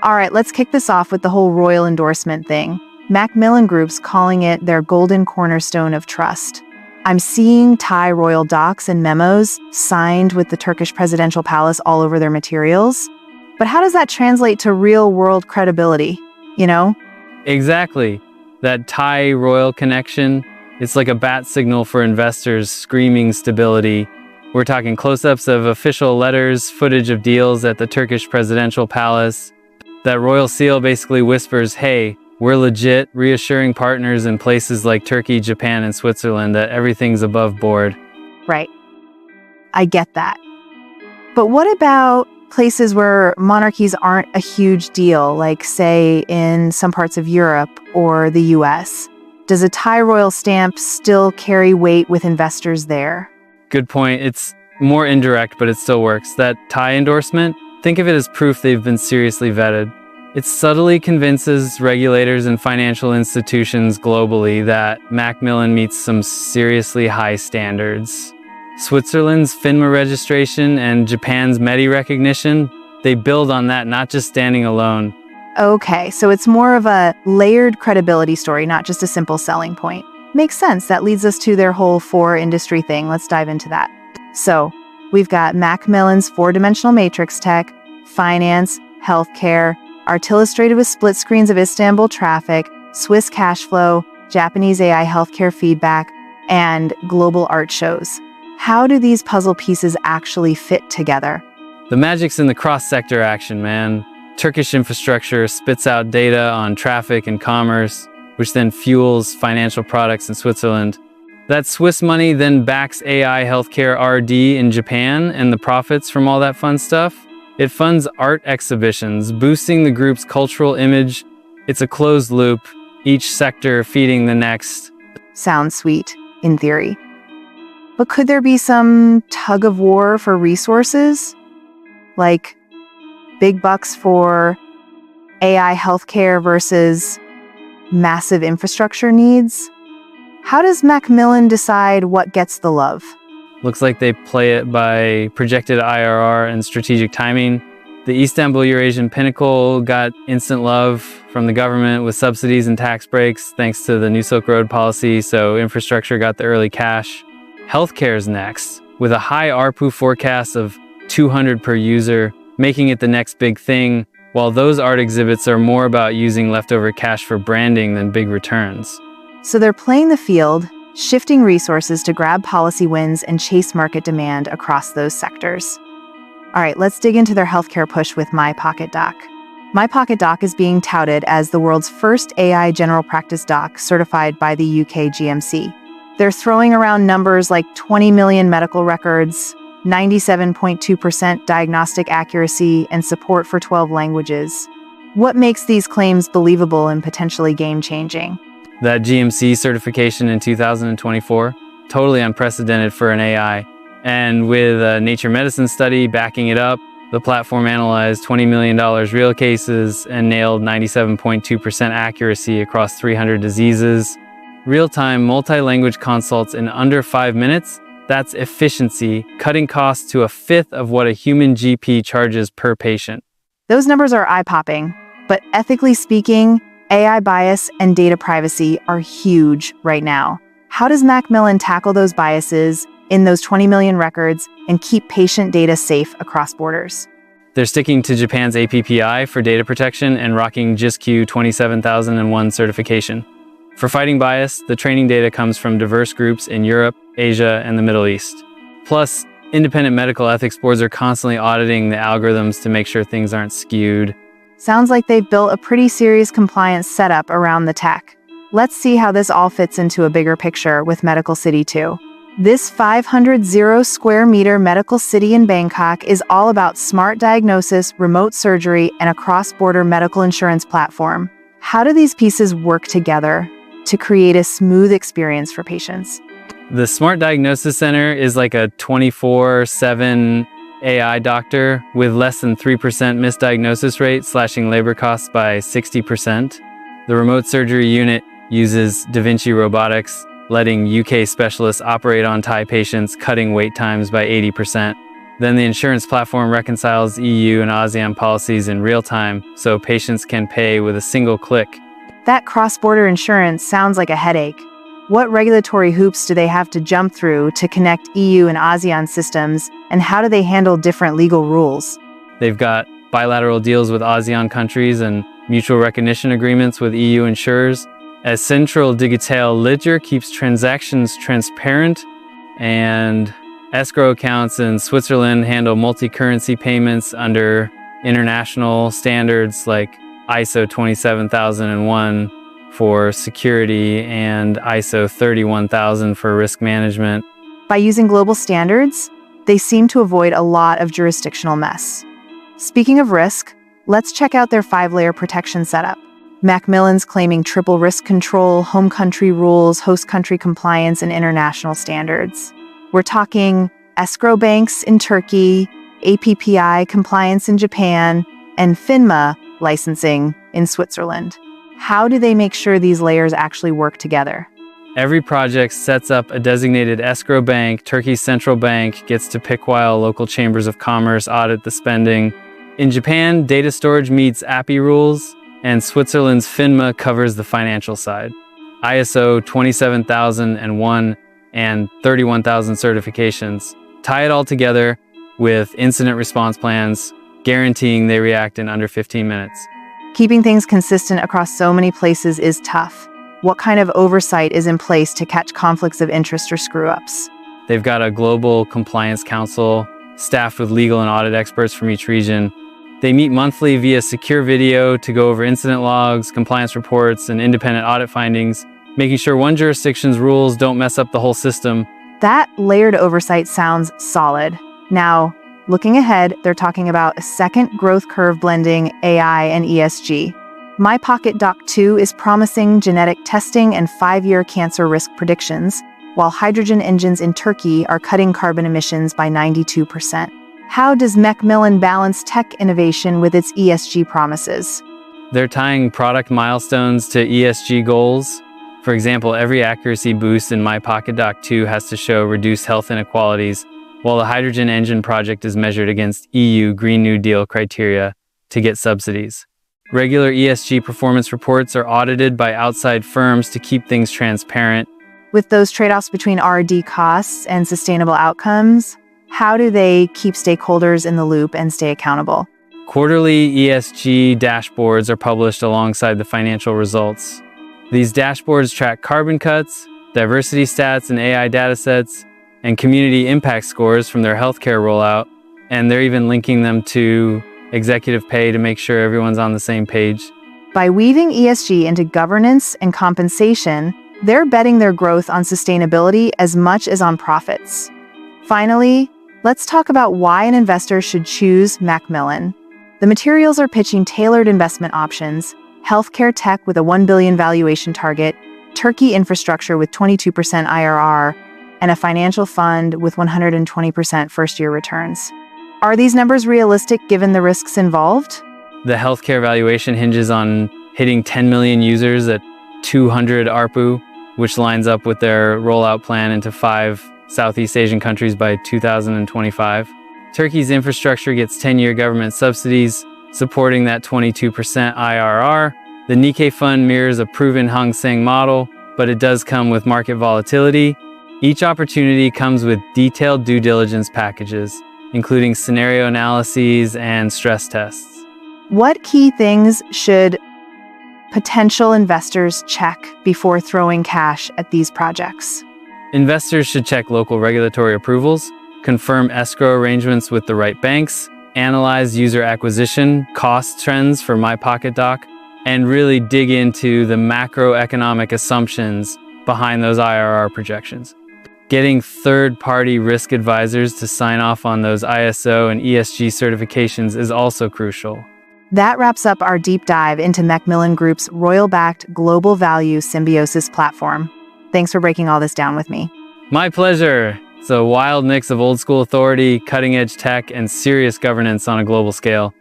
All right, let's kick this off with the whole royal endorsement thing. McMillan Group's calling it their golden cornerstone of trust. I'm seeing Thai royal docs and memos signed with the Turkish presidential palace all over their materials. But how does that translate to real-world credibility, you know? Exactly. That Thai royal connection, it's like a bat signal for investors screaming stability. We're talking close-ups of official letters, footage of deals at the Turkish presidential palace. That royal seal basically whispers, hey, we're legit, reassuring partners in places like Turkey, Japan, and Switzerland that everything's above board. Right. I get that. But what about places where monarchies aren't a huge deal, like, say, in some parts of Europe or the US? Does a Thai royal stamp still carry weight with investors there? Good point. It's more indirect, but it still works. That Thai endorsement, think of it as proof they've been seriously vetted. It subtly convinces regulators and financial institutions globally that McMillan meets some seriously high standards. Switzerland's FINMA registration and Japan's METI recognition, they build on that, not just standing alone. Okay, so it's more of a layered credibility story, not just a simple selling point. Makes sense. That leads us to their whole four industry thing. Let's dive into that. So we've got McMillan's four-dimensional matrix tech, finance, healthcare, art illustrated with split screens of Istanbul traffic, Swiss cash flow, Japanese AI healthcare feedback, and global art shows. How do these puzzle pieces actually fit together? The magic's in the cross-sector action, man. Turkish infrastructure spits out data on traffic and commerce, which then fuels financial products in Switzerland. That Swiss money then backs AI healthcare R&D in Japan, and the profits from all that fun stuff, it funds art exhibitions, boosting the group's cultural image. It's a closed loop, each sector feeding the next. Sounds sweet, in theory. But could there be some tug of war for resources? Like big bucks for AI healthcare versus massive infrastructure needs? How does McMillan decide what gets the love? Looks like they play it by projected IRR and strategic timing. The Istanbul Eurasian Pinnacle got instant love from the government with subsidies and tax breaks thanks to the New Silk Road policy, so infrastructure got the early cash. Healthcare's next, with a high ARPU forecast of 200 per user, making it the next big thing, while those art exhibits are more about using leftover cash for branding than big returns. So they're playing the field, shifting resources to grab policy wins and chase market demand across those sectors. All right, let's dig into their healthcare push with MyPocketDoc. MyPocketDoc is being touted as the world's first AI general practice doc certified by the UK GMC. They're throwing around numbers like 20 million medical records, 97.2% diagnostic accuracy, and support for 12 languages. What makes these claims believable and potentially game-changing? That GMC certification in 2024, totally unprecedented for an AI. And with a Nature Medicine study backing it up, the platform analyzed $20 million real cases and nailed 97.2% accuracy across 300 diseases. Real-time multi-language consults in under 5 minutes, that's efficiency, cutting costs to a fifth of what a human GP charges per patient. Those numbers are eye-popping, but ethically speaking, AI bias and data privacy are huge right now. How does McMillan tackle those biases in those 20 million records and keep patient data safe across borders? They're sticking to Japan's APPI for data protection and rocking JISQ 27001 certification. For fighting bias, the training data comes from diverse groups in Europe, Asia, and the Middle East. Plus, independent medical ethics boards are constantly auditing the algorithms to make sure things aren't skewed. Sounds like they've built a pretty serious compliance setup around the tech. Let's see how this all fits into a bigger picture with Medical City 2. This 500 square meter medical city in Bangkok is all about smart diagnosis, remote surgery, and a cross-border medical insurance platform. How do these pieces work together to create a smooth experience for patients? The Smart Diagnosis Center is like a 24/7 AI doctor with less than 3% misdiagnosis rate, slashing labor costs by 60%. The remote surgery unit uses Da Vinci robotics, letting UK specialists operate on Thai patients, cutting wait times by 80%. Then the insurance platform reconciles EU and ASEAN policies in real time, so patients can pay with a single click. That cross-border insurance sounds like a headache. What regulatory hoops do they have to jump through to connect EU and ASEAN systems, and how do they handle different legal rules? They've got bilateral deals with ASEAN countries and mutual recognition agreements with EU insurers. A central digital ledger keeps transactions transparent, and escrow accounts in Switzerland handle multi-currency payments under international standards like ISO 27001 for security and ISO 31000 for risk management. By using global standards, they seem to avoid a lot of jurisdictional mess. Speaking of risk, let's check out their 5-layer protection setup. McMillan's claiming triple risk control, home country rules, host country compliance, and international standards. We're talking escrow banks in Turkey, APPI compliance in Japan, and FINMA licensing in Switzerland. How do they make sure these layers actually work together? Every project sets up a designated escrow bank. Turkey's central bank gets to pick while local chambers of commerce audit the spending. In Japan, data storage meets API rules, and Switzerland's FINMA covers the financial side. ISO 27001 and 31000 certifications tie it all together with incident response plans, guaranteeing they react in under 15 minutes. Keeping things consistent across so many places is tough. What kind of oversight is in place to catch conflicts of interest or screw-ups? They've got a global compliance council staffed with legal and audit experts from each region. They meet monthly via secure video to go over incident logs, compliance reports, and independent audit findings, making sure one jurisdiction's rules don't mess up the whole system. That layered oversight sounds solid. Now, looking ahead, they're talking about a second growth curve blending AI and ESG. MyPocketDoc 2 is promising genetic testing and 5-year cancer risk predictions, while hydrogen engines in Turkey are cutting carbon emissions by 92%. How does McMillan balance tech innovation with its ESG promises? They're tying product milestones to ESG goals. For example, every accuracy boost in MyPocketDoc 2 has to show reduced health inequalities, while the hydrogen engine project is measured against EU Green New Deal criteria to get subsidies. Regular ESG performance reports are audited by outside firms to keep things transparent. With those trade-offs between R&D costs and sustainable outcomes, how do they keep stakeholders in the loop and stay accountable? Quarterly ESG dashboards are published alongside the financial results. These dashboards track carbon cuts, diversity stats and AI datasets, and community impact scores from their healthcare rollout, and they're even linking them to executive pay to make sure everyone's on the same page. By weaving ESG into governance and compensation, they're betting their growth on sustainability as much as on profits. Finally, let's talk about why an investor should choose McMillan. The materials are pitching tailored investment options, healthcare tech with a $1 billion valuation target, Turkey infrastructure with 22% IRR, and a financial fund with 120% first-year returns. Are these numbers realistic given the risks involved? The healthcare valuation hinges on hitting 10 million users at 200 ARPU, which lines up with their rollout plan into 5 Southeast Asian countries by 2025. Turkey's infrastructure gets 10-year government subsidies, supporting that 22% IRR. The Nikkei fund mirrors a proven Hang Seng model, but it does come with market volatility. Each opportunity comes with detailed due diligence packages, including scenario analyses and stress tests. What key things should potential investors check before throwing cash at these projects? Investors should check local regulatory approvals, confirm escrow arrangements with the right banks, analyze user acquisition cost trends for MyPocketDoc, and really dig into the macroeconomic assumptions behind those IRR projections. Getting third-party risk advisors to sign off on those ISO and ESG certifications is also crucial. That wraps up our deep dive into McMillan Group's royal-backed global value symbiosis platform. Thanks for breaking all this down with me. My pleasure. It's a wild mix of old-school authority, cutting-edge tech, and serious governance on a global scale.